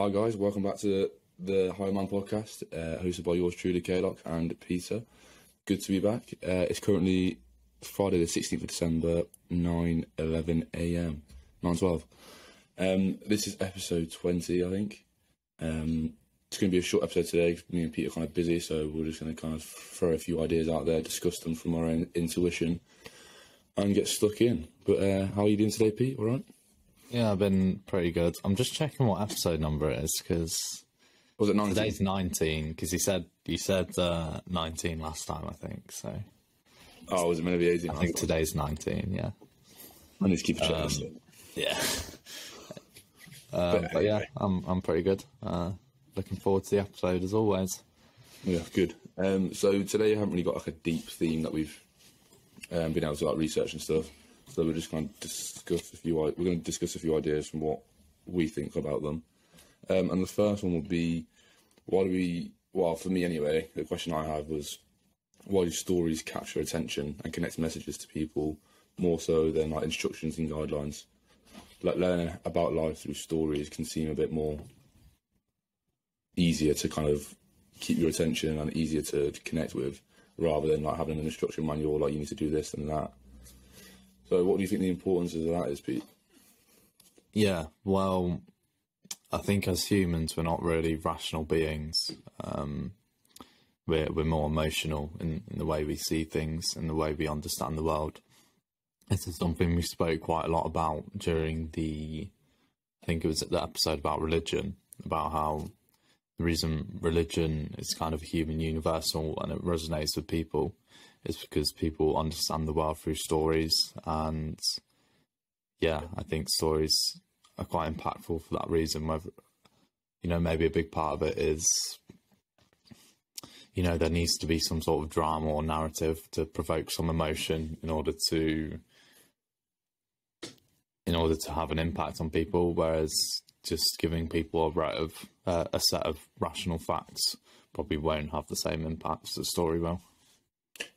Hi guys, welcome back to the High Man podcast, hosted by yours truly, Kaylock and Peter. Good to be back. It's currently Friday the 16th of December, 9:11 a.m, 9:12. This is episode 20, I think. It's going to be a short episode today. Me and Peter are kind of busy, so we're just going to kind of throw a few ideas out there, discuss them from our own intuition, and get stuck in. But how are you doing today, Pete? All right? Yeah, I've been pretty good. I'm just checking what episode number it is, because was it 19? Today's 19, because you said 19 last time, I think. So. Oh, was it meant to be 18? I think today's 19. Yeah. I need to keep a check. Yeah. But yeah, I'm pretty good. Looking forward to the episode as always. Yeah, good. So today I haven't really got like a deep theme that we've been able to like research and stuff. So we're just going to discuss we're going to discuss a few ideas from what we think about them. And the first one would be, well, for me anyway, the question I have was, why do stories capture attention and connect messages to people more so than like instructions and guidelines? Like learning about life through stories can seem a bit more easier to kind of keep your attention and easier to connect with, rather than like having an instruction manual, like you need to do this and that. So what do you think the importance of that is, Pete? Yeah, well, I think as humans, we're not really rational beings. We're more emotional in the way we see things and the way we understand the world. This is something we spoke quite a lot about during I think it was the episode about religion, about how the reason religion is kind of human universal and it resonates with people is because people understand the world through stories. And yeah, I think stories are quite impactful for that reason. Whether, maybe a big part of it is, there needs to be some sort of drama or narrative to provoke some emotion in order to have an impact on people, whereas just giving people a set of rational facts probably won't have the same impact as the story will.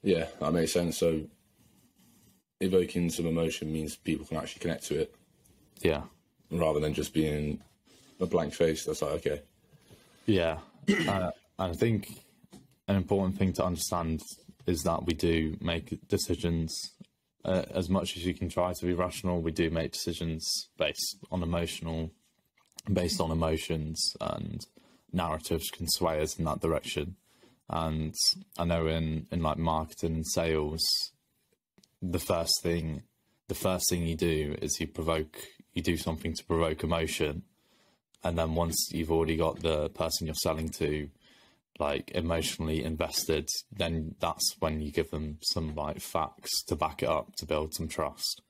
Yeah, that makes sense. So evoking some emotion means people can actually connect to it. Yeah. Rather than just being a blank face that's like, okay. Yeah. I think an important thing to understand is that we do make decisions, as much as you can try to be rational, we do make decisions based on emotions, and narratives can sway us in that direction. And I know in like marketing and sales, the first thing you do is you do something to provoke emotion. And then once you've already got the person you're selling to like emotionally invested, then that's when you give them some like facts to back it up, to build some trust.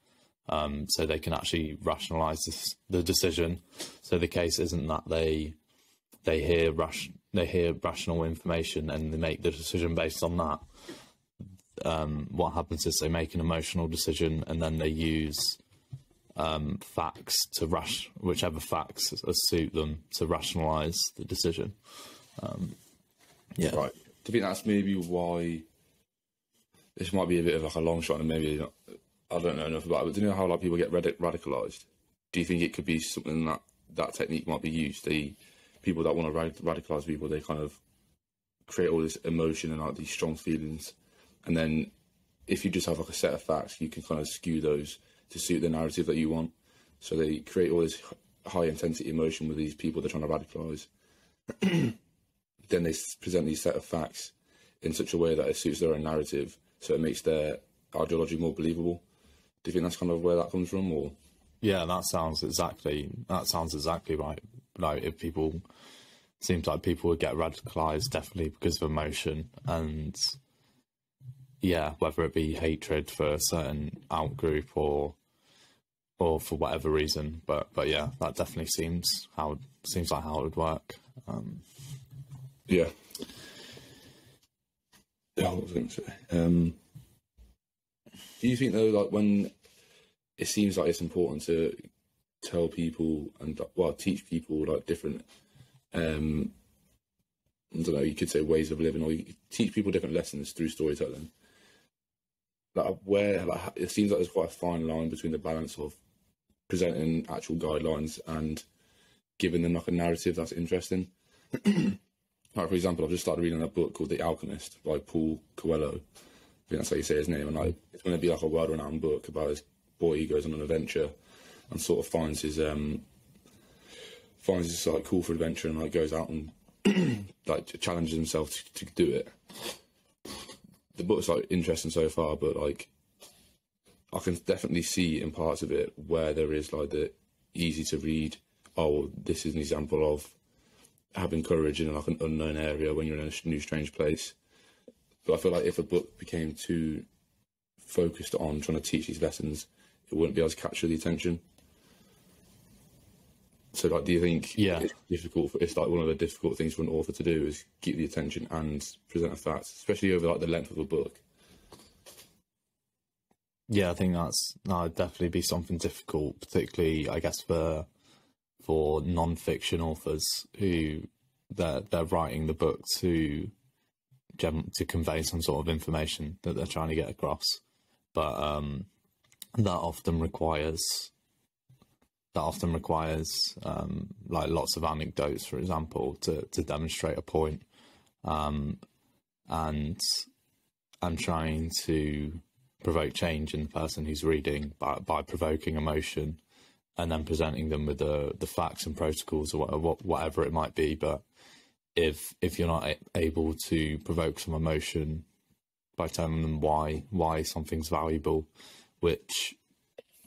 So they can actually rationalize the decision. So the case isn't that they hear rational information and they make the decision based on that. What happens is they make an emotional decision and then they use facts to whichever facts suit them to rationalize the decision. Yeah, right. Do you think that's maybe why this might be a bit of like a long shot, and maybe I don't know enough about it, but do you know how like people get radicalized? Do you think it could be something that technique might be used? People that want to radicalize people, they kind of create all this emotion and like these strong feelings, and then if you just have like a set of facts, you can kind of skew those to suit the narrative that you want. So they create all this high intensity emotion with these people they're trying to radicalize. Then they present these set of facts in such a way that it suits their own narrative, so it makes their ideology more believable. Do you think that's kind of where that comes from, or? Yeah, that sounds exactly right. Like seems like people would get radicalized definitely because of emotion, and yeah, whether it be hatred for a certain outgroup or for whatever reason, but yeah, that definitely seems like how it would work. Yeah. Yeah, what was I going to say? Do you think though, like when it seems like it's important to tell people and teach people like different, I don't know, you could say ways of living, or you teach people different lessons through storytelling. Like it seems like there's quite a fine line between the balance of presenting actual guidelines and giving them like a narrative that's interesting. Like, for example, I've just started reading a book called The Alchemist by Paul Coelho. I think that's how you say his name. And like, it's going to be like a world-renowned book about this boy who goes on an adventure and sort of finds his like call for adventure, and like goes out and like challenges himself to do it. The book's like interesting so far, but like I can definitely see in parts of it where there is like the easy to read, oh, this is an example of having courage in like an unknown area when you're in a new strange place. But I feel like if a book became too focused on trying to teach these lessons, it wouldn't be able to capture the attention. So like, do you think it's difficult it's like one of the difficult things for an author to do is keep the attention and present a fact, especially over like the length of a book? Yeah, I think that'd definitely be something difficult, particularly I guess for non-fiction authors who they're writing the book to convey some sort of information that they're trying to get across, but that often requires like lots of anecdotes, for example, to demonstrate a point, and trying to provoke change in the person who's reading by provoking emotion and then presenting them with the facts and protocols or whatever it might be. But if you're not able to provoke some emotion by telling them why something's valuable, which,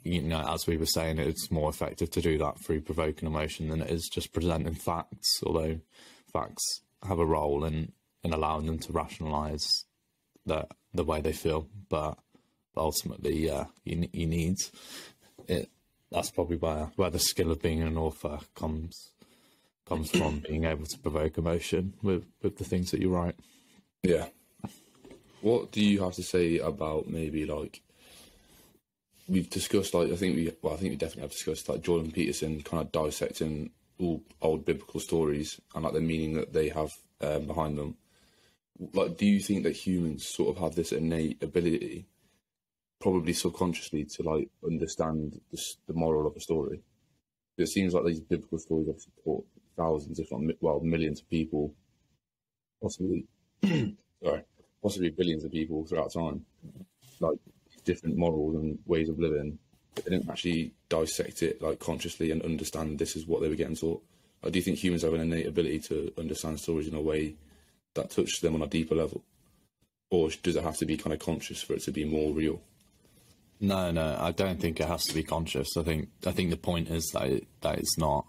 you know, as we were saying, it's more effective to do that through provoking emotion than it is just presenting facts, although facts have a role in allowing them to rationalise the way they feel. But ultimately, you need it. That's probably where the skill of being an author comes from, being able to provoke emotion with the things that you write. Yeah. What do you have to say about maybe like, we've discussed, like, I think we definitely have discussed like Jordan Peterson kind of dissecting all old biblical stories and like the meaning that they have behind them. Like, do you think that humans sort of have this innate ability, probably subconsciously, to like understand the moral of a story? It seems like these biblical stories obviously taught thousands, if not millions of people, possibly billions of people throughout time, like different morals and ways of living, but they didn't actually dissect it like consciously and understand this is what they were getting taught. Like, do you think humans have an innate ability to understand stories in a way that touches them on a deeper level, or does it have to be kind of conscious for it to be more real? No, I don't think it has to be conscious. I think the point is that it's not.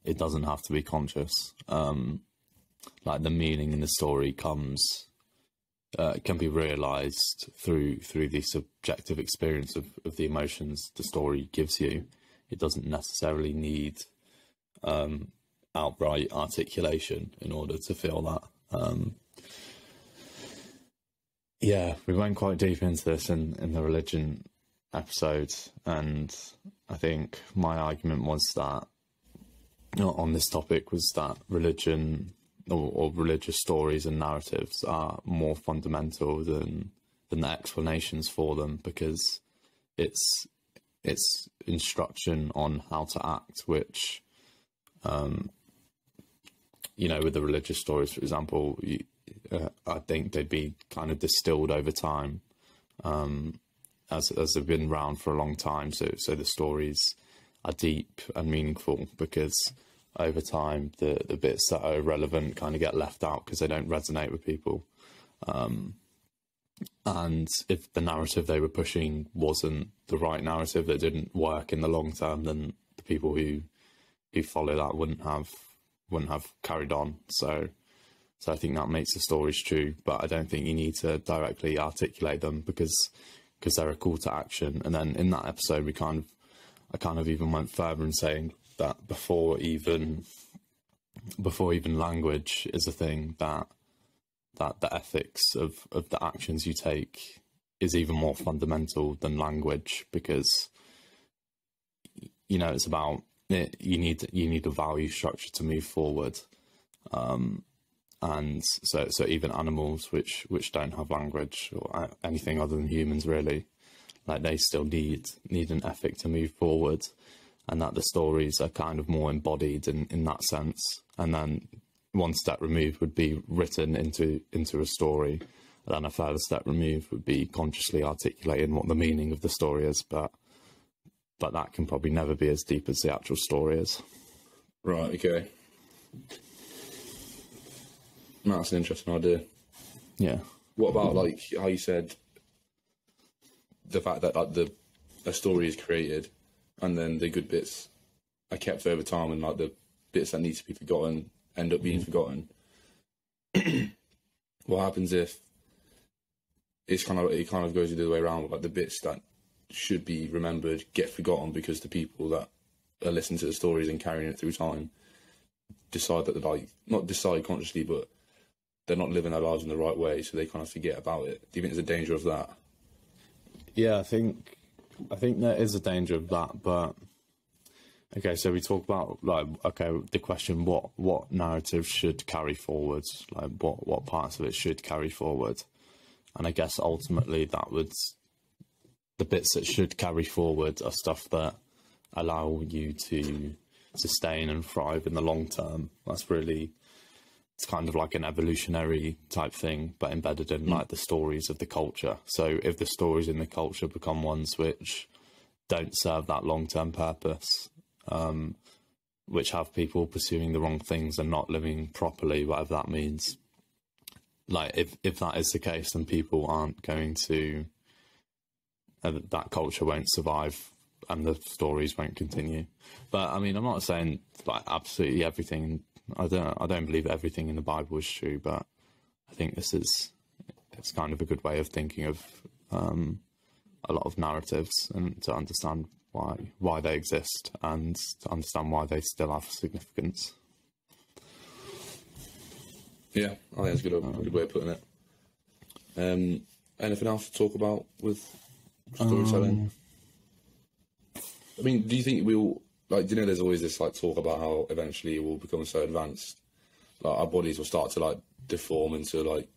It doesn't have to be conscious. Like, the meaning in the story can be realised through the subjective experience of the emotions the story gives you. It doesn't necessarily need outright articulation in order to feel that. Yeah, we went quite deep into this in the religion episode, and I think my argument was that, on this topic, was that religion or religious stories and narratives are more fundamental than the explanations for them, because it's instruction on how to act, which, with the religious stories, for example, I think they'd be kind of distilled over time, as they've been around for a long time. So the stories are deep and meaningful because over time the bits that are irrelevant kind of get left out because they don't resonate with people. And if the narrative they were pushing wasn't the right narrative, that didn't work in the long term, then the people who follow that wouldn't have carried on. So I think that makes the stories true, but I don't think you need to directly articulate them because they're a call to action. And then in that episode, I kind of even went further in saying that before even language is a thing, that the ethics of the actions you take is even more fundamental than language, because it's about it. You need a value structure to move forward. And so even animals which don't have language or anything other than humans, really, like, they still need an ethic to move forward. and that the stories are kind of more embodied in that sense. And then one step removed would be written into a story, and then a further step removed would be consciously articulating what the meaning of the story is, but that can probably never be as deep as the actual story is. Right, okay. That's an interesting idea. Yeah. What about, like, how you said the fact that, like, a story is created and then the good bits are kept over time, and, like, the bits that need to be forgotten end up being forgotten? What happens if it kind of goes the other way around, like the bits that should be remembered get forgotten because the people that are listening to the stories and carrying it through time decide that they're, like, not decide consciously, but they're not living their lives in the right way, so they kind of forget about it? Do you think there's a danger of that? Yeah, I think there is a danger of that, but okay, so we talk about, like, okay, the question, what narrative should carry forward, like what parts of it should carry forward, and I guess ultimately the bits that should carry forward are stuff that allow you to sustain and thrive in the long term. That's really, it's kind of like an evolutionary type thing, but embedded in like the stories of the culture. So if the stories in the culture become ones which don't serve that long-term purpose, which have people pursuing the wrong things and not living properly, whatever that means, like if that is the case, then people aren't going to, that culture won't survive and the stories won't continue. But I mean, I'm not saying like absolutely everything. I don't believe everything in the Bible is true, but I think it's kind of a good way of thinking of a lot of narratives, and to understand why they exist and to understand why they still have significance. Yeah, I think that's a good way of putting it. Anything else to talk about with storytelling? I mean, do you think we'll, like, do you know there's always this, like, talk about how eventually it will become so advanced, like, our bodies will start to, like, deform into, like,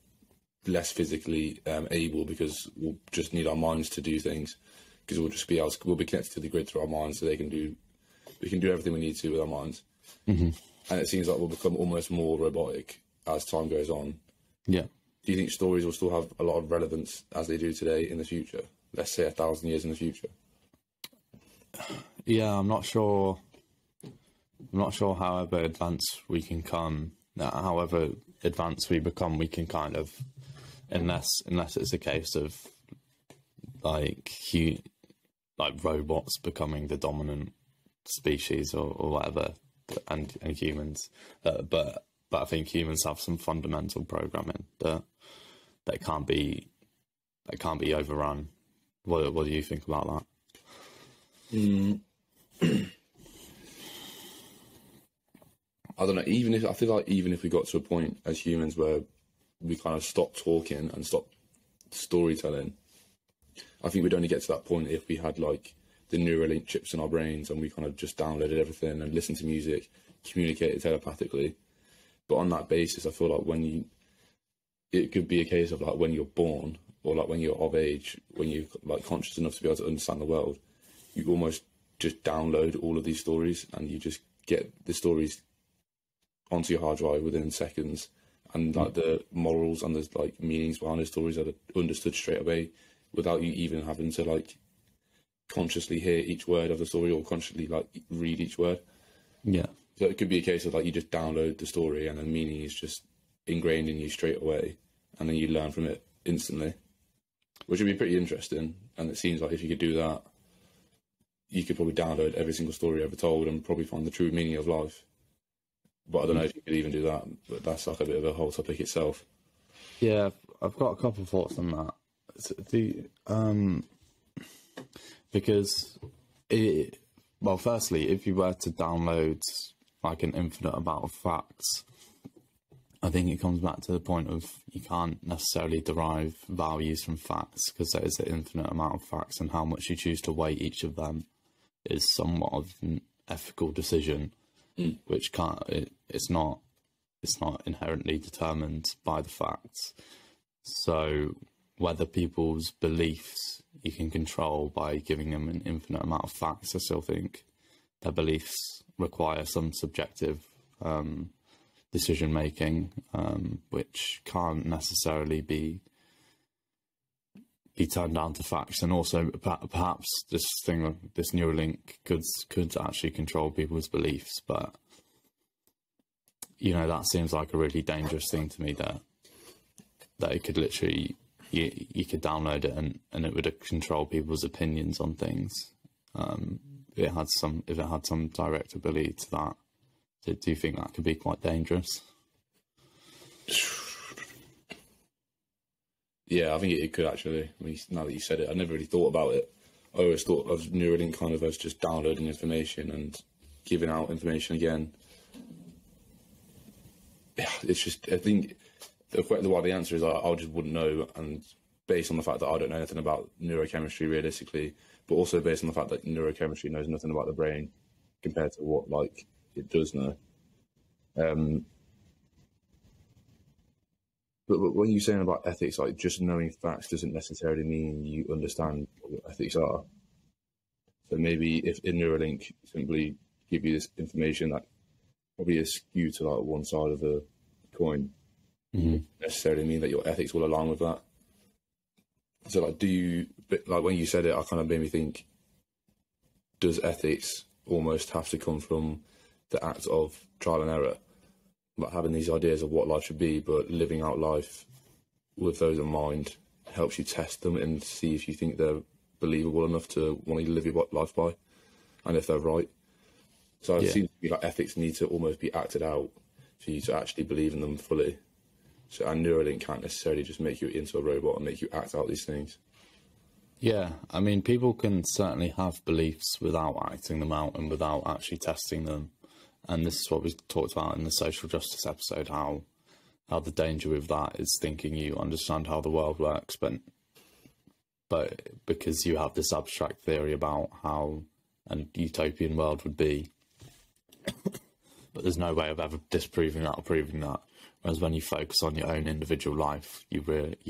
less physically able, because we'll just need our minds to do things, because we'll be connected to the grid through our minds, so we can do everything we need to with our minds. Mm-hmm. And it seems like we'll become almost more robotic as time goes on. Yeah. Do you think stories will still have a lot of relevance as they do today in the future? Let's say 1,000 years in the future. Yeah, I'm not sure. However advanced we can come, however advanced we become, we can kind of, unless it's a case of like robots becoming the dominant species or whatever, and humans, but I think humans have some fundamental programming that can't be overrun. What do you think about that? I don't know. I feel like even if we got to a point as humans where we kind of stop talking and stop storytelling, I think we'd only get to that point if we had, like, the Neuralink chips in our brains and we kind of just downloaded everything and listened to music, communicated telepathically. But on that basis, I feel like it could be a case of, like, when you're born, or like when you're of age, when you're, like, conscious enough to be able to understand the world, you almost just download all of these stories and you just get the stories onto your hard drive within seconds, and, like, the morals and the, like, meanings behind the stories are understood straight away without you even having to, like, consciously hear each word of the story or consciously, like, read each word. Yeah. So it could be a case of, like, you just download the story and the meaning is just ingrained in you straight away, and then you learn from it instantly, which would be pretty interesting. And it seems like if you could do that, you could probably download every single story ever told and probably find the true meaning of life. But I don't know if you could even do that, but that's, like, a bit of a whole topic itself. Yeah, I've got a couple of thoughts on that. Because firstly, if you were to download, like, an infinite amount of facts, I think it comes back to the point of you can't necessarily derive values from facts, because there is an infinite amount of facts, and how much you choose to weigh each of them is somewhat of an ethical decision, which it's not inherently determined by the facts. So whether people's beliefs you can control by giving them an infinite amount of facts, I still think their beliefs require some subjective decision making, which can't necessarily be turned down to facts. And also perhaps this Neuralink could actually control people's beliefs, but that seems like a really dangerous thing to me, that it could literally, you could download it and it would control people's opinions on things. If it had some direct ability to that, do you think that could be quite dangerous? Yeah, I think it could actually. Now that you said it, I never really thought about it. I always thought of Neuralink kind of as just downloading information and giving out information again. Yeah, it's just, I think the answer is I just wouldn't know, and based on the fact that I don't know anything about neurochemistry realistically, but also based on the fact that neurochemistry knows nothing about the brain compared to what it does know. But when you're saying about ethics, just knowing facts doesn't necessarily mean you understand what ethics are. So maybe if in Neuralink simply give you this information that probably is skewed to one side of the coin, doesn't necessarily mean that your ethics will align with that. So when you said it, I kind of made me think, does ethics almost have to come from the act of trial and error? Like having these ideas of what life should be, but living out life with those in mind helps you test them and see if you think they're believable enough to want to live your life by, and if they're right. So it seems to me like ethics need to almost be acted out for you to actually believe in them fully. So, and Neuralink can't necessarily just make you into a robot and make you act out these things. Yeah, I mean, people can certainly have beliefs without acting them out and without actually testing them. And this is what we talked about in the social justice episode, how the danger with that is thinking you understand how the world works, but because you have this abstract theory about how a utopian world would be, but there's no way of ever disproving that or proving that. Whereas when you focus on your own individual life, you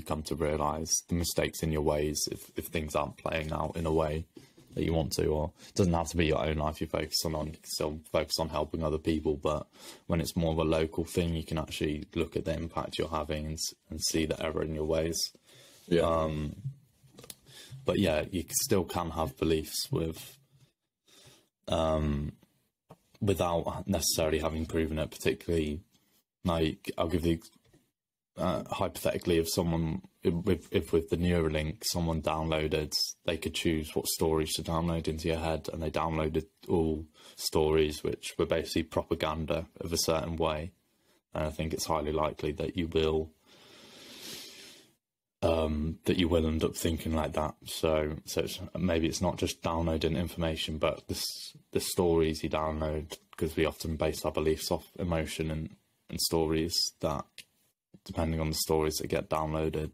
come to realise the mistakes in your ways if things aren't playing out in a way that you want to, or it doesn't have to be your own life you focus on. You can still focus on helping other people, but when it's more of a local thing, you can actually look at the impact you're having and see the error in your ways. Yeah. But yeah, you still can have beliefs without necessarily having proven it. Particularly, like I'll give the hypothetically, if someone with the Neuralink, someone downloaded, they could choose what stories to download into your head, and they downloaded all stories which were basically propaganda of a certain way. And I think it's highly likely that you will end up thinking like that. So maybe it's not just downloading information, but the stories you download, because we often base our beliefs off emotion and stories that, depending on the stories that get downloaded,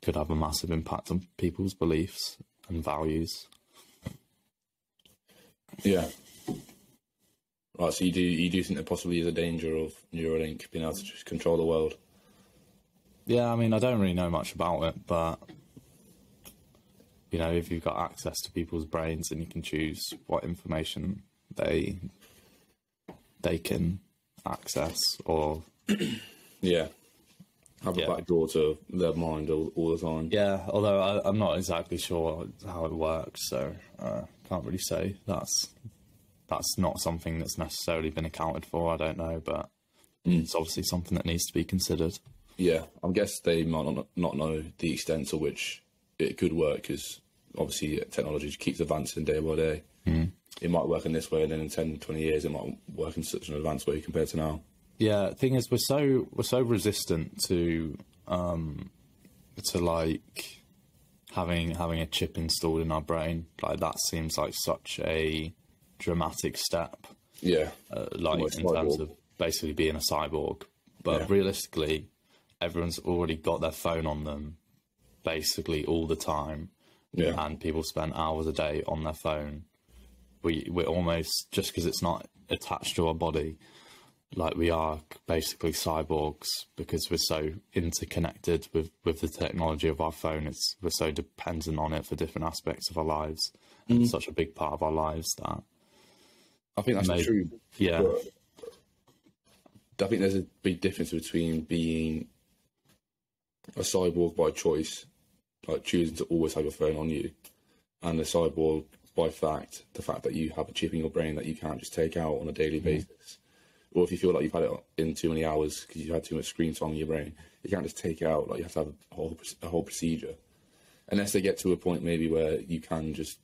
could have a massive impact on people's beliefs and values. Yeah. Right, so you do think there possibly is a danger of Neuralink being able to just control the world? Yeah, I mean, I don't really know much about it, but, if you've got access to people's brains and you can choose what information they can access, or... Yeah. Have a back door to their mind all the time. Yeah, although I'm not exactly sure how it works, so can't really say. That's not something that's necessarily been accounted for, I don't know, but it's obviously something that needs to be considered. Yeah, I guess they might not know the extent to which it could work, because obviously technology keeps advancing day by day. It might work in this way, and then in 10, 20 years it might work in such an advanced way compared to now. Yeah, the thing is, we're so resistant to like having a chip installed in our brain. Like, that seems like such a dramatic step. Yeah, like in terms of basically being a cyborg. But realistically, everyone's already got their phone on them basically all the time. Yeah, and people spend hours a day on their phone. We're almost, just because it's not attached to our body, like, we are basically cyborgs because we're so interconnected with the technology of our phone. We're so dependent on it for different aspects of our lives. it's such a big part of our lives that I think that's true. Yeah. But I think there's a big difference between being a cyborg by choice, like choosing to always have your phone on you, and a cyborg by fact, the fact that you have a chip in your brain that you can't just take out on a daily basis. Or if you feel like you've had it in too many hours because you've had too much screen time in your brain, you can't just take it out. Like, you have to have a whole procedure. Unless they get to a point maybe where you can just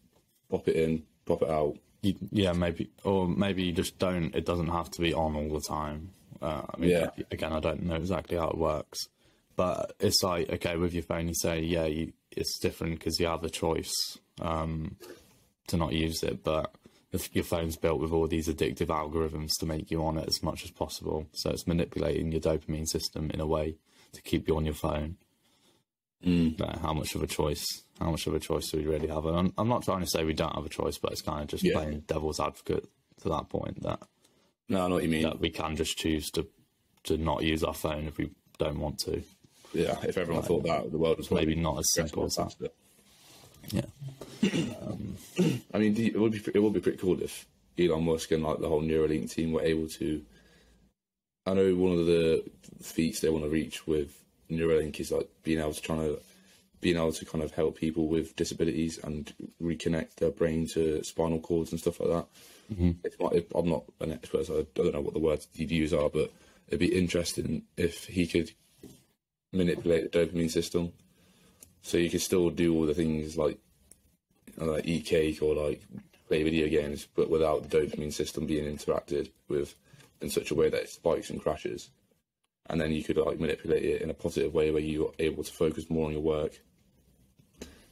pop it in, pop it out. Yeah, maybe. Or maybe you just don't, it doesn't have to be on all the time. I mean, again, I don't know exactly how it works. But it's like, okay, with your phone, you say, yeah, it's different because you have the choice to not use it. But if your phone's built with all these addictive algorithms to make you on it as much as possible. So it's manipulating your dopamine system in a way to keep you on your phone. How much of a choice do we really have? And I'm not trying to say we don't have a choice, but it's kind of just playing devil's advocate to that point that no, I know what you mean. That we can just choose to not use our phone if we don't want to. Yeah, if everyone thought that, the world was maybe not as simple as that. Yeah. I mean, it would be pretty cool if Elon Musk and like the whole Neuralink team were able to. I know one of the feats they want to reach with Neuralink is like being able to kind of help people with disabilities and reconnect their brain to spinal cords and stuff like that. I'm not an expert, so I don't know what the words you'd use are, but it'd be interesting if he could manipulate the dopamine system, so you could still do all the things like eat cake or like play video games, but without the dopamine system being interacted with in such a way that it spikes and crashes. And then you could like manipulate it in a positive way where you're able to focus more on your work.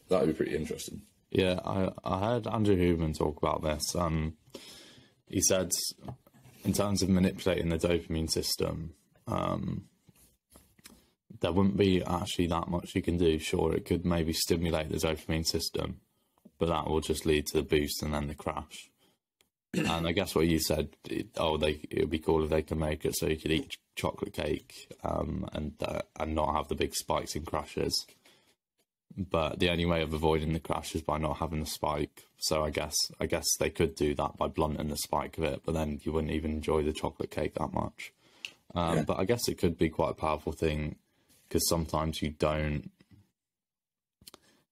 That would be pretty interesting. Yeah, I heard Andrew Huberman talk about this. He said, in terms of manipulating the dopamine system, there wouldn't be actually that much you can do. Sure, it could maybe stimulate the dopamine system, but that will just lead to the boost and then the crash. And I guess what you said, it would be cool if they can make it so you could eat chocolate cake and not have the big spikes and crashes. But the only way of avoiding the crash is by not having the spike. So I guess they could do that by blunting the spike of it, but then you wouldn't even enjoy the chocolate cake that much. But I guess it could be quite a powerful thing, because sometimes you don't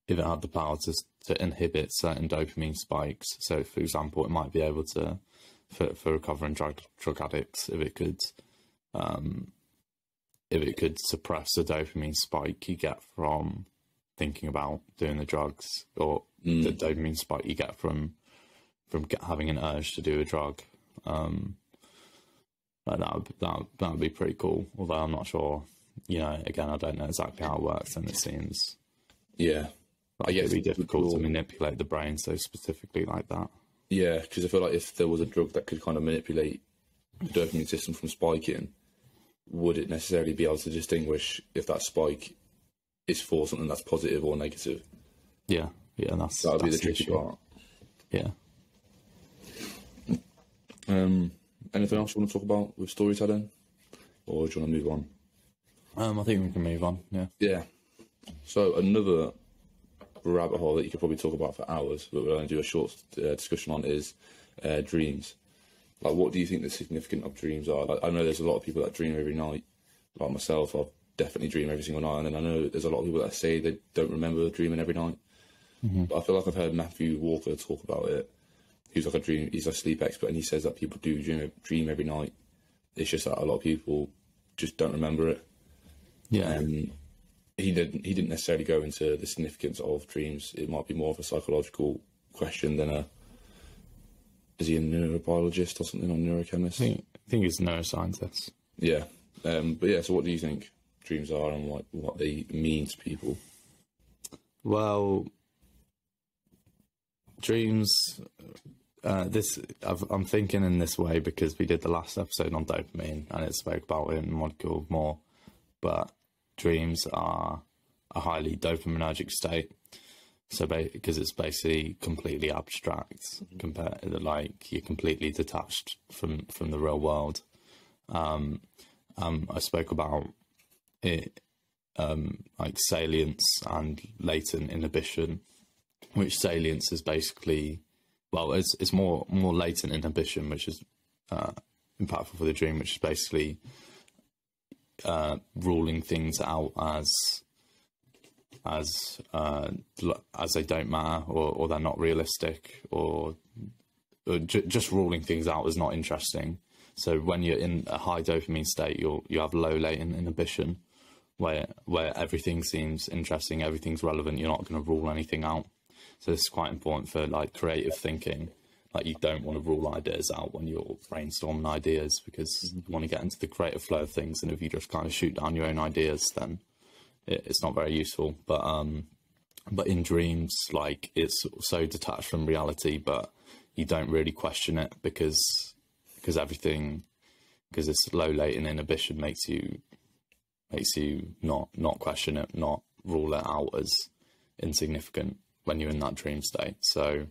even have the power to inhibit certain dopamine spikes. So, for example, it might be able to, for recovering drug addicts, if it could suppress the dopamine spike you get from thinking about doing the drugs, or the dopamine spike you get from having an urge to do a drug. Like that would be pretty cool. Although I'm not sure. Again, I don't know exactly how it works, and it seems I guess it'd be difficult to manipulate the brain so specifically like that. Yeah, because I feel like if there was a drug that could kind of manipulate the dopamine system from spiking, would it necessarily be able to distinguish if that spike is for something that's positive or negative? Yeah, that would be the tricky part. Yeah. Anything else you want to talk about with storytelling, or do you want to move on? I think we can move on. Yeah. So another rabbit hole that you could probably talk about for hours, but we're going to do a short discussion on is dreams. Like, what do you think the significance of dreams are? Like, I know there's a lot of people that dream every night. Like myself, I definitely dream every single night, and then I know there's a lot of people that say they don't remember dreaming every night. But I feel like I've heard Matthew Walker talk about it. He's a sleep expert, and he says that people do dream every night. It's just that a lot of people just don't remember it. Yeah. He didn't necessarily go into the significance of dreams. It might be more of a psychological question than is he a neurobiologist or something, or neurochemist? I think he's a neuroscientist. Yeah. But yeah, so what do you think dreams are and what they mean to people? Well, dreams, I'm thinking in this way because we did the last episode on dopamine and it spoke about it in molecule more, but dreams are a highly dopaminergic state. So because it's basically completely abstract, compared to like you're completely detached from the real world. I spoke about it, like salience and latent inhibition. which salience is basically, well, it's more latent inhibition, which is impactful for the dream, which is basically ruling things out as they don't matter, or they're not realistic, or just ruling things out as not interesting. So when you're in a high dopamine state, you have low latent inhibition, where everything seems interesting, everything's relevant. You're not going to rule anything out. So this is quite important for like creative thinking. Like, you don't want to rule ideas out when you're brainstorming ideas, because you want to get into the creative flow of things. And if you just kind of shoot down your own ideas, then it's not very useful. But in dreams, like, it's so detached from reality, but you don't really question it because this low latent inhibition makes you not question it, not rule it out as insignificant when you're in that dream state. So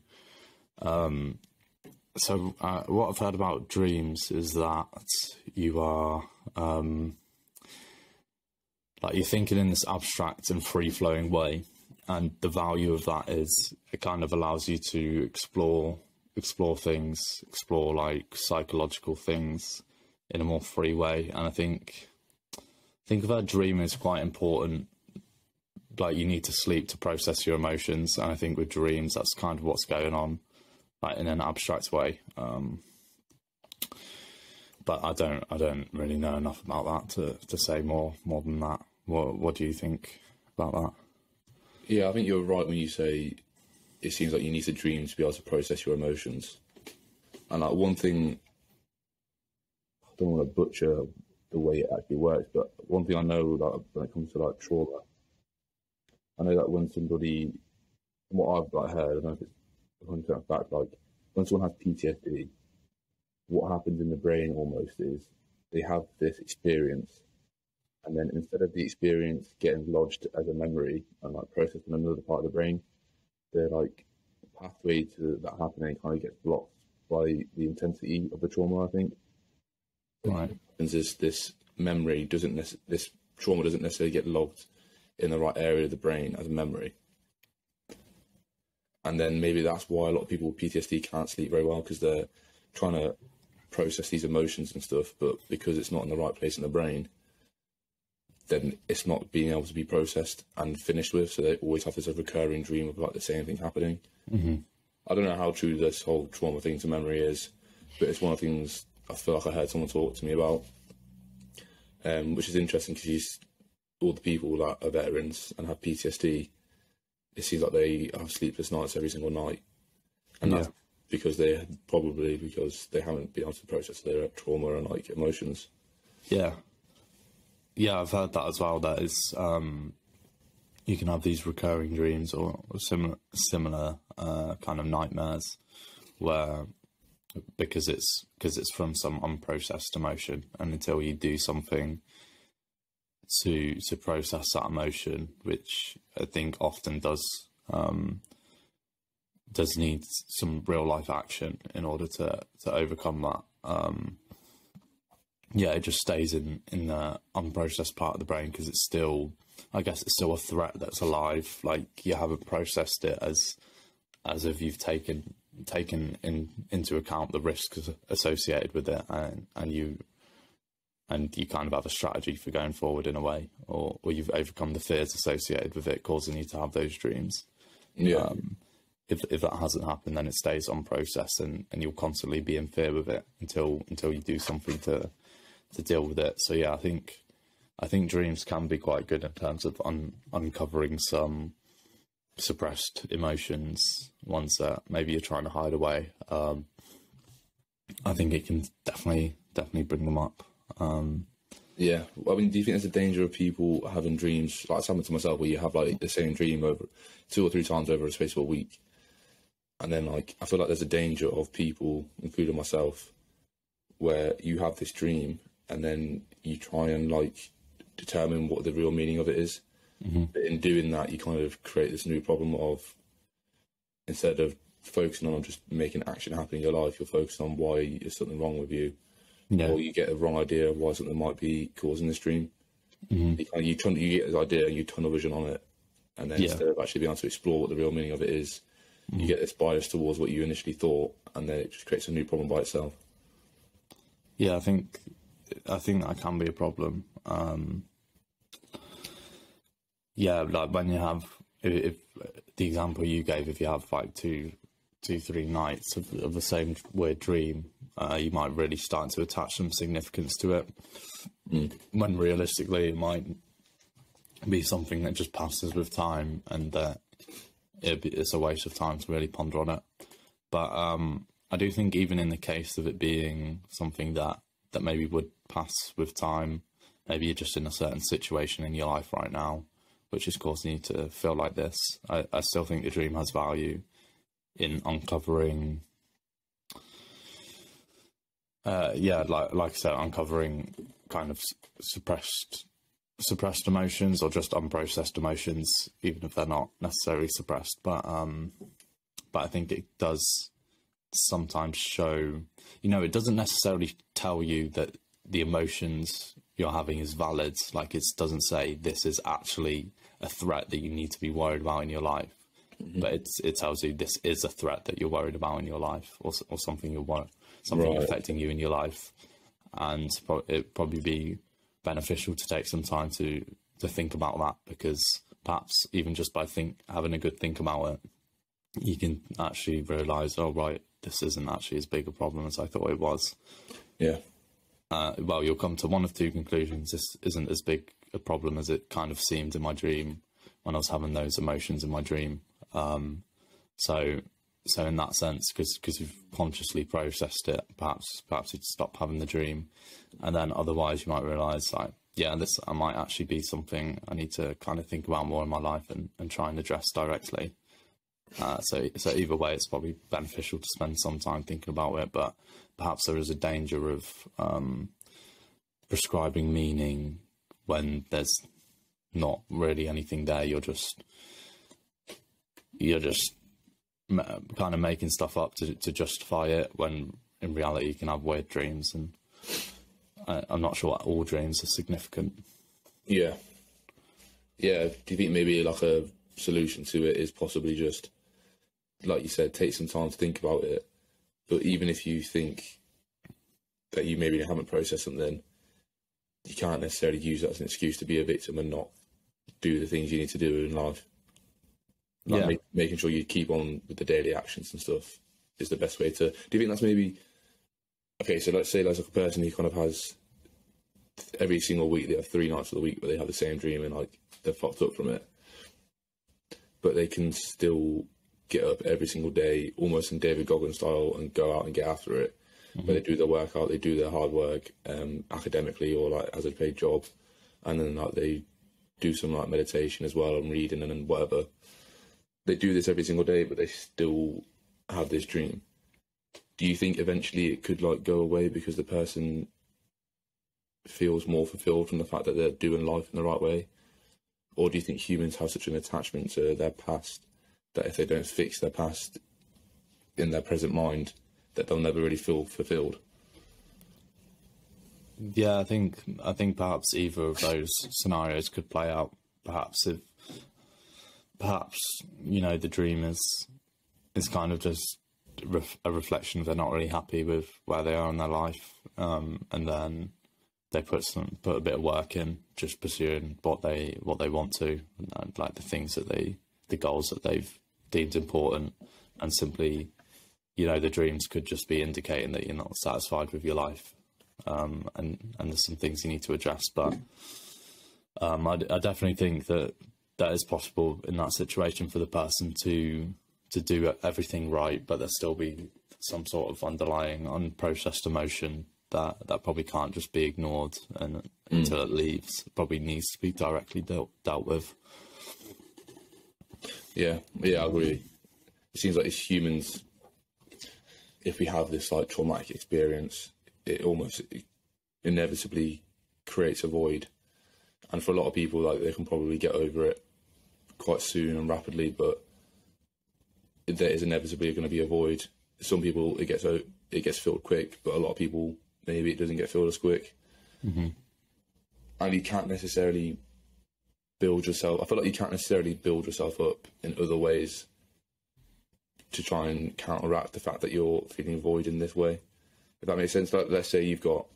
what I've heard about dreams is that you are like, you're thinking in this abstract and free-flowing way, and the value of that is it kind of allows you to explore things, explore like psychological things in a more free way. And I think of a dream is quite important. Like, you need to sleep to process your emotions, and I think with dreams, that's kind of what's going on, like, in an abstract way. But I don't really know enough about that to say more than that. What do you think about that? Yeah, I think you're right when you say it seems like you need a dream to be able to process your emotions. And like, one thing, I don't want to butcher the way it actually works, but one thing I know that when it comes to like trauma, I know that when somebody, from what I've like heard, I don't know if it's 100% fact, like when someone has PTSD, what happens in the brain almost is they have this experience, and then instead of the experience getting lodged as a memory and like processed in another part of the brain, the like pathway to that happening kind of gets blocked by the intensity of the trauma, I think. Right. And this memory this trauma doesn't necessarily get logged in the right area of the brain as a memory. And then maybe that's why a lot of people with PTSD can't sleep very well, because they're trying to process these emotions and stuff, but because it's not in the right place in the brain, then it's not being able to be processed and finished with. So they always have this recurring dream of like the same thing happening. Mm-hmm. I don't know how true this whole trauma thing to memory is, but it's one of the things I feel like I heard someone talk to me about, which is interesting, because all the people that are veterans and have PTSD, it seems like they have sleepless nights every single night. And that's because they haven't been able to process their trauma and like emotions. Yeah, I've heard that as well. That is, you can have these recurring dreams or similar kind of nightmares, where because it's from some unprocessed emotion, and until you do something to process that emotion, which I think often does need some real life action in order to overcome that. It just stays in the unprocessed part of the brain, because it's still, I guess it's still a threat that's alive. Like, you haven't processed it as if you've taken into account the risks associated with it, and you kind of have a strategy for going forward in a way, or you've overcome the fears associated with it causing you to have those dreams. Yeah. If that hasn't happened, then it stays unprocessed, and you'll constantly be in fear with it until you do something to deal with it. So yeah, I think dreams can be quite good in terms of uncovering some suppressed emotions, ones that maybe you're trying to hide away. I think it can definitely bring them up. Yeah, I mean, do you think there's a danger of people having dreams, like it's happened to myself, where you have like the same dream over 2 or 3 times over a space of a week, and then like I feel like there's a danger of people, including myself, where you have this dream and then you try and like determine what the real meaning of it is. Mm-hmm. But in doing that, you kind of create this new problem of, instead of focusing on just making action happen in your life, you're focused on why there's something wrong with you. Yeah. Or you get a wrong idea of why something might be causing this dream. Mm-hmm. You get this idea and you tunnel vision on it, and then instead of actually being able to explore what the real meaning of it is, you get this bias towards what you initially thought, and then it just creates a new problem by itself. Yeah, I think that can be a problem. Yeah, like when you have, if the example you gave, if you have like two, 3 nights of the same weird dream, you might really start to attach some significance to it. When realistically, it might be something that just passes with time, and that it's a waste of time to really ponder on it. But I do think even in the case of it being something that maybe would pass with time, maybe you're just in a certain situation in your life right now which is causing you to feel like this, I still think the dream has value in uncovering, like I said, uncovering kind of suppressed emotions, or just unprocessed emotions, even if they're not necessarily suppressed. But I think it does sometimes show, it doesn't necessarily tell you that the emotions you're having is valid. Like, it doesn't say this is actually a threat that you need to be worried about in your life. But it tells you this is a threat that you're worried about in your life, or something something affecting you in your life. And it'd probably be beneficial to take some time to think about that, because perhaps even just by having a good think about it, you can actually realise, oh right, this isn't actually as big a problem as I thought it was. Yeah. Well, you'll come to one of two conclusions. This isn't as big a problem as it kind of seemed in my dream when I was having those emotions in my dream. So in that sense, because you've consciously processed it, perhaps you'd stop having the dream, and then otherwise you might realise, like, yeah, this might actually be something I need to kind of think about more in my life and try and address directly. So either way, it's probably beneficial to spend some time thinking about it, but perhaps there is a danger of prescribing meaning when there's not really anything there. You're just kind of making stuff up to justify it, when in reality you can have weird dreams, and I'm not sure all dreams are significant. Yeah. Do you think maybe like a solution to it is possibly just, like you said, take some time to think about it? But even if you think that you maybe haven't processed something, you can't necessarily use that as an excuse to be a victim and not do the things you need to do in life. Like making sure you keep on with the daily actions and stuff is the best way to. Do you think that's maybe okay? So let's say there's like a person who kind of has every single week, they have 3 nights of the week where they have the same dream and like they're fucked up from it, but they can still get up every single day, almost in David Goggins style, and go out and get after it. But they do their workout, they do their hard work academically or like as a paid job, and then like they do some like meditation as well and reading and whatever. They do this every single day, but they still have this dream. Do you think eventually it could like go away because the person feels more fulfilled from the fact that they're doing life in the right way? Or do you think humans have such an attachment to their past that if they don't fix their past in their present mind, that they'll never really feel fulfilled? Yeah, I think perhaps either of those scenarios could play out. Perhaps the dream is kind of just a reflection of they're not really happy with where they are in their life, and then they put a bit of work in, just pursuing what they want to, and like the goals that they've deemed important, and simply, the dreams could just be indicating that you're not satisfied with your life, and there's some things you need to address. But I definitely think that is possible in that situation for the person to do everything right, but there still be some sort of underlying unprocessed emotion that probably can't just be ignored until it leaves. It probably needs to be directly dealt with. Yeah, I agree. It seems like as humans, if we have this like traumatic experience, it almost inevitably creates a void. And for a lot of people, like, they can probably get over it quite soon and rapidly, but there is inevitably going to be a void. Some people it gets filled quick, but a lot of people maybe it doesn't get filled as quick. And you can't necessarily build yourself. I feel like you can't necessarily build yourself up in other ways to try and counteract the fact that you're feeling void in this way. If that makes sense. Like, let's say you've got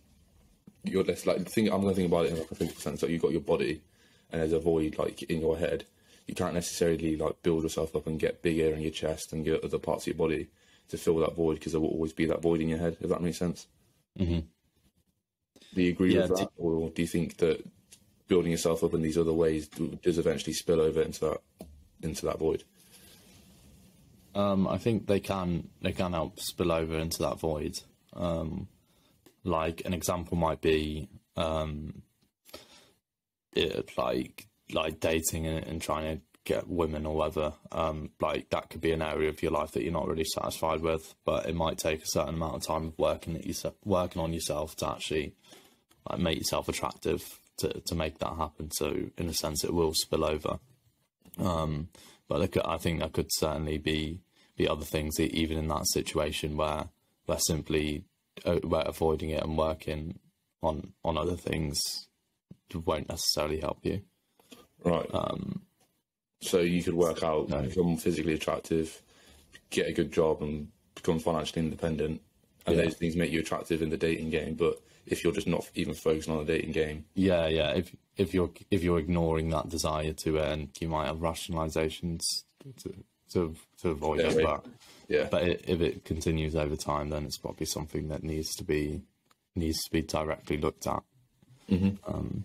I'm going to think about it in like a physical sense. Like, you've got your body, and there's a void like in your head. You can't necessarily like build yourself up and get bigger in your chest and get other parts of your body to fill that void, because there will always be that void in your head. If that makes sense. Mm-hmm. Do you agree with that, or do you think that building yourself up in these other ways does eventually spill over into that void? I think they can help spill over into that void. Like an example might be like dating and trying to get women or whatever. Like that could be an area of your life that you're not really satisfied with, but it might take a certain amount of time of working on yourself to actually like make yourself attractive to make that happen. So in a sense, it will spill over. But I think there could certainly be other things, even in that situation where simply where avoiding it and working on other things won't necessarily help you. Right. So you could work out, become physically attractive, get a good job, and become financially independent, and those things make you attractive in the dating game. But if you're just not even focusing on the dating game, if you're ignoring that desire to earn, you might have rationalizations to avoid it. But if it continues over time, then it's probably something that needs to be directly looked at. Mm-hmm.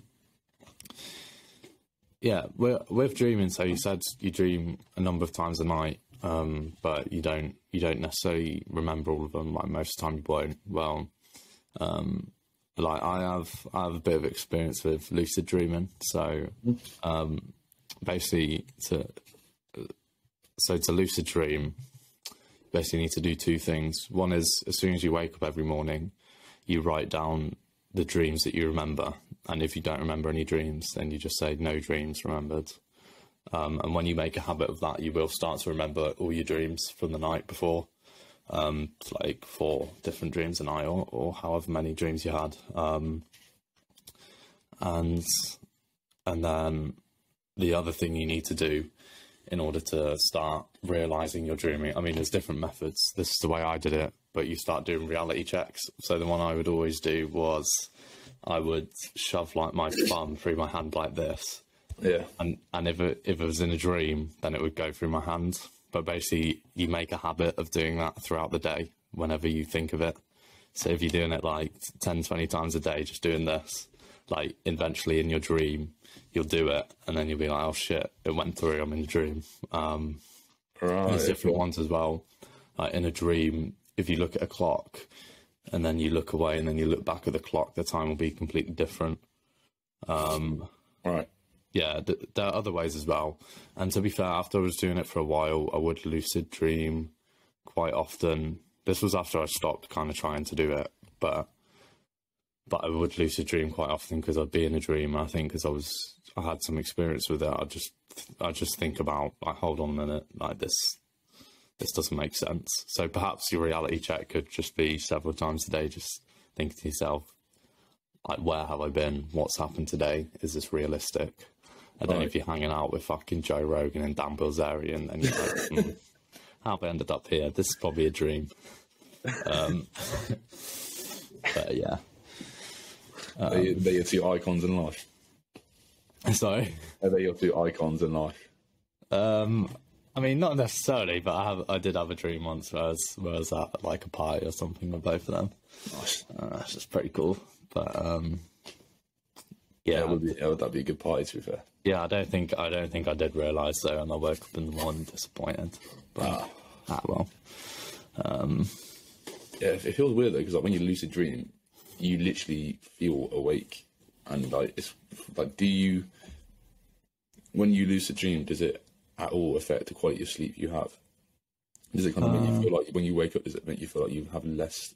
With dreaming, so you said you dream a number of times a night, but you don't necessarily remember all of them. Like most of the time you won't. Well, like I have a bit of experience with lucid dreaming. So basically to lucid dream, you basically need to do two things. One is, as soon as you wake up every morning, you write down the dreams that you remember. And if you don't remember any dreams, then you just say no dreams remembered. And when you make a habit of that, you will start to remember all your dreams from the night before. Like 4 different dreams a night, or however many dreams you had. And then the other thing you need to do in order to start realizing you're dreaming, I mean, there's different methods. This is the way I did it, but you start doing reality checks. So the one I would always do was I would shove like my thumb through my hand like this. Yeah. And if it was in a dream, then it would go through my hand. But basically, you make a habit of doing that throughout the day whenever you think of it. So if you're doing it like 10, 20 times a day, just doing this, like eventually in your dream, you'll do it. And then you'll be like, oh shit, it went through, I'm in a dream. There's different ones as well. Like in a dream, if you look at a clock and then you look away and then you look back at the clock, the time will be completely different. Right. Yeah, there are other ways as well. And to be fair, after I was doing it for a while, I would lucid dream quite often. This was after I stopped kind of trying to do it, but I would lucid dream quite often because I'd be in a dream. And I think because I had some experience with it, I just think about, like, hold on a minute, like this doesn't make sense. So perhaps your reality check could just be several times a day, just thinking to yourself, like, where have I been? What's happened today? Is this realistic? And then if you're hanging out with fucking Joe Rogan and Dan Bilzerian, then you're like, how have I ended up here? This is probably a dream. But yeah. They're your 2 icons in life. Sorry? Are they your 2 icons in life? I mean, not necessarily, but I did have a dream once where I was at like a party or something with both of them. Nice. That's just pretty cool. But that'd be a good party, to be fair. Yeah, I don't think I did realise though, and I woke up in the morning disappointed. But well. Yeah, it feels weird though, because like when you lucid dream, you literally feel awake, and like it's like, when you lucid dream, does it at all affect the quality of sleep you have? Does it kind of make you feel like when you wake up, does it make you feel like you have less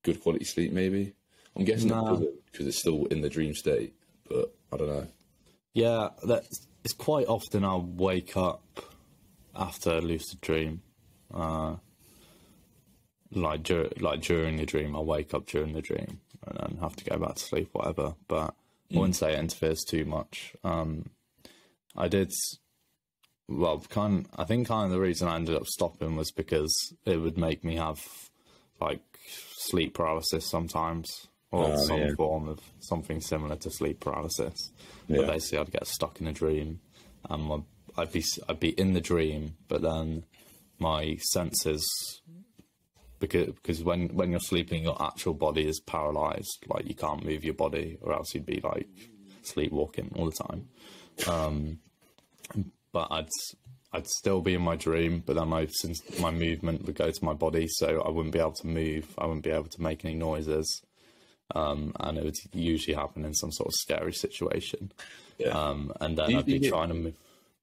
good quality sleep? Maybe. I'm guessing because it's still in the dream state, but I don't know. Yeah, it's quite often I'll wake up after a lucid dream. Like during the dream, I'll wake up during the dream and then have to go back to sleep, whatever. But I wouldn't say it interferes too much. I did. Well, I think the reason I ended up stopping was because it would make me have like sleep paralysis sometimes, or some form of something similar to sleep paralysis. But basically, I'd get stuck in a dream, and I'd be in the dream, but then my senses, because when you're sleeping, your actual body is paralyzed, like you can't move your body, or else you'd be like sleepwalking all the time. But I'd still be in my dream, but then my movement would go to my body, so I wouldn't be able to move. I wouldn't be able to make any noises, and it would usually happen in some sort of scary situation. And then I'd be trying to move.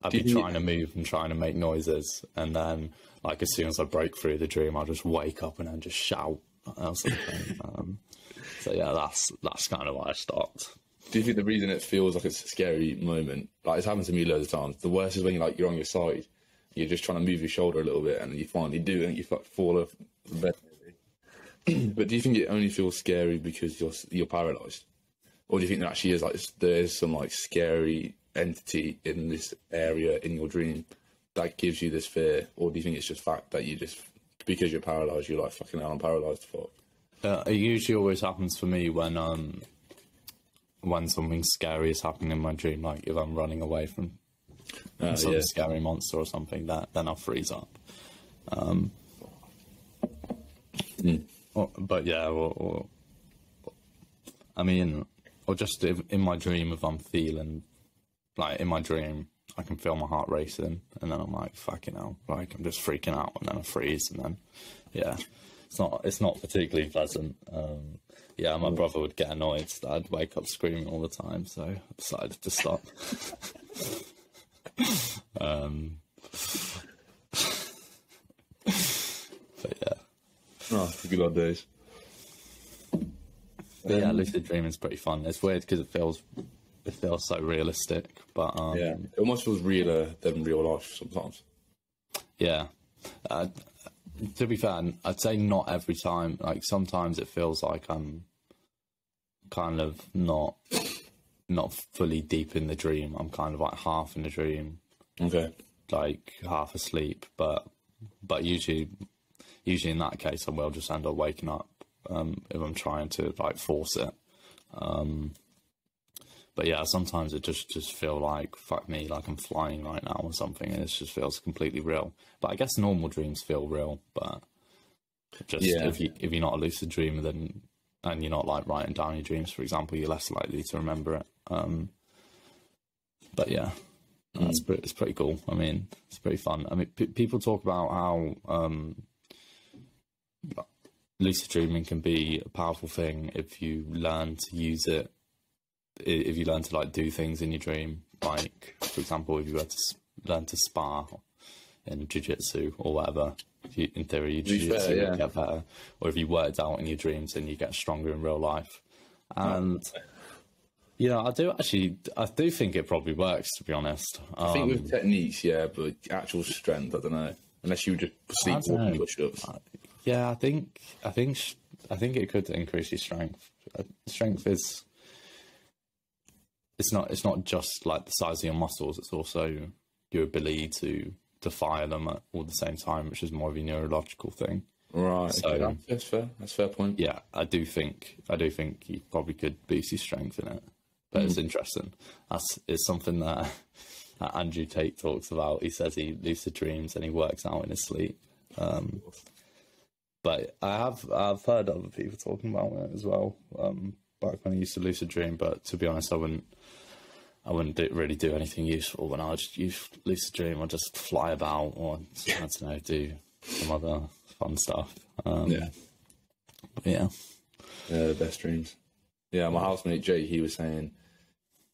I'd be trying to move and trying to make noises, and then like as soon as I break through the dream, I'll just wake up and then just shout or something. So yeah, that's kind of why I stopped. Do you think the reason it feels like it's a scary moment, like it's happened to me loads of times, the worst is when you're on your side, you're just trying to move your shoulder a little bit, and you finally do, and you fall off the bed. But do you think it only feels scary because you're paralysed, or do you think there actually is there's some like scary entity in this area in your dream that gives you this fear, or do you think it's just fact that you just, because you're paralysed, you're like, fucking hell, I'm paralysed, fuck? It usually always happens for me when something scary is happening in my dream, like if I'm running away from some scary monster or something, then I'll freeze up. But yeah, or I mean, or just in my dream, if I'm feeling like in my dream, I can feel my heart racing, and then I'm like, fucking hell, like I'm just freaking out, and then I freeze, and then it's not particularly pleasant. My brother would get annoyed that I'd wake up screaming all the time, so I decided to stop. But yeah. Oh, good old days. But yeah, lucid dreaming is pretty fun. It's weird because it feels so realistic, but it almost feels realer than real life sometimes. Yeah. To be fair, I'd say not every time. Like sometimes it feels like I'm kind of not fully deep in the dream. I'm kind of like half in the dream, okay, like half asleep. But usually in that case, I will just end up waking up if I'm trying to like force it. But yeah, sometimes it just feel like, fuck me, like I'm flying right now or something, and it just feels completely real. But I guess normal dreams feel real, but just if you're not a lucid dreamer, then, and you're not like writing down your dreams, for example, you're less likely to remember it. But yeah, it's pretty cool. I mean, it's pretty fun. I mean, people talk about how lucid dreaming can be a powerful thing if you learn to use it. If you learn to like do things in your dream, like for example, if you were to learn to spar in jiu-jitsu or whatever, in theory, your jiu-jitsu would get better. Or if you worked out in your dreams, then you get stronger in real life. And I do think it probably works, to be honest. I think with techniques, but actual strength, I don't know. Unless you just sleepwalk push-ups. I think it could increase your strength. Strength is. It's not just like the size of your muscles, it's also your ability to fire them at all the same time, which is more of a neurological thing. Right. So that's fair. That's a fair point. Yeah, I do think you probably could boost your strength in it. But it's interesting. It's something that Andrew Tate talks about. He says he lucid dreams and he works out in his sleep. But I've heard other people talking about it as well. Back when I used to lucid dream, but to be honest, I wouldn't really do anything useful when I would use lucid dream. I'd just fly about, or I don't know, do some other fun stuff. The best dreams. Yeah, my housemate Jay, he was saying,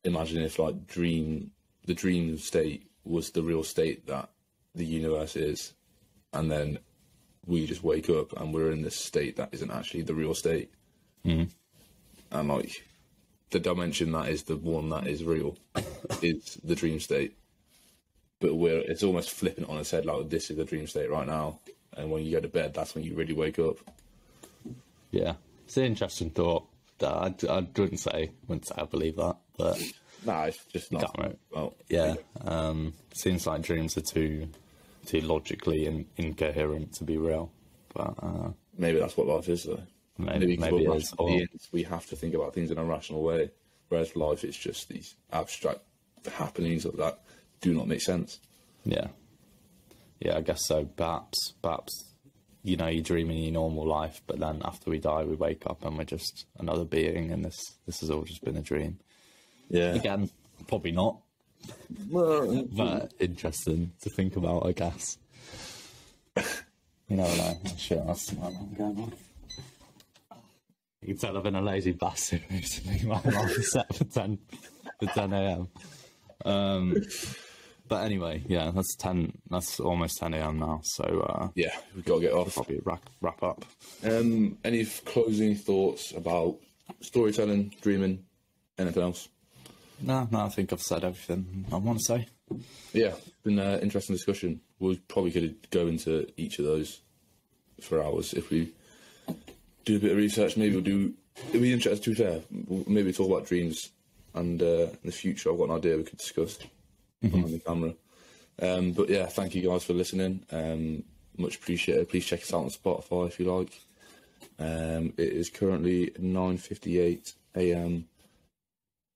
imagine if like the dream state was the real state that the universe is, and then we just wake up and we're in this state that isn't actually the real state. Mm. And like the dimension that is the one that is real is the dream state. But it's almost flipping it on its head, like this is the dream state right now. And when you go to bed, that's when you really wake up. Yeah, it's an interesting thought. I wouldn't say I believe that, but Nah, it's just not. Damn it. Well, yeah, seems like dreams are too logically incoherent to be real. But maybe that's what life is, though. maybe because it we're is. rational beings, we have to think about things in a rational way, whereas life is just these abstract happenings that do not make sense. Yeah, I guess so. Perhaps, you know, you're dreaming your normal life, but then after we die, we wake up and we're just another being, and this has all just been a dream. Yeah. Again, probably not, but interesting to think about, I guess. You never know. Shit, that's going on. You can tell I've been a lazy bastard recently. My alarm is set for 10 a.m. But anyway, yeah, that's 10. That's almost 10 a.m. now. So Yeah, we've got to get off. probably wrap up. Any closing thoughts about storytelling, dreaming, anything else? No, I think I've said everything I want to say. Yeah, been an interesting discussion. We probably could go into each of those for hours if we do a bit of research. Maybe it'd be interesting, to be fair. We'll maybe talk about dreams, and in the future I've got an idea we could discuss behind the camera. But yeah, thank you guys for listening. Much appreciated. Please check us out on Spotify if you like. It is currently 9:58 a.m.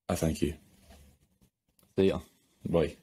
I thank you. See ya. Bye.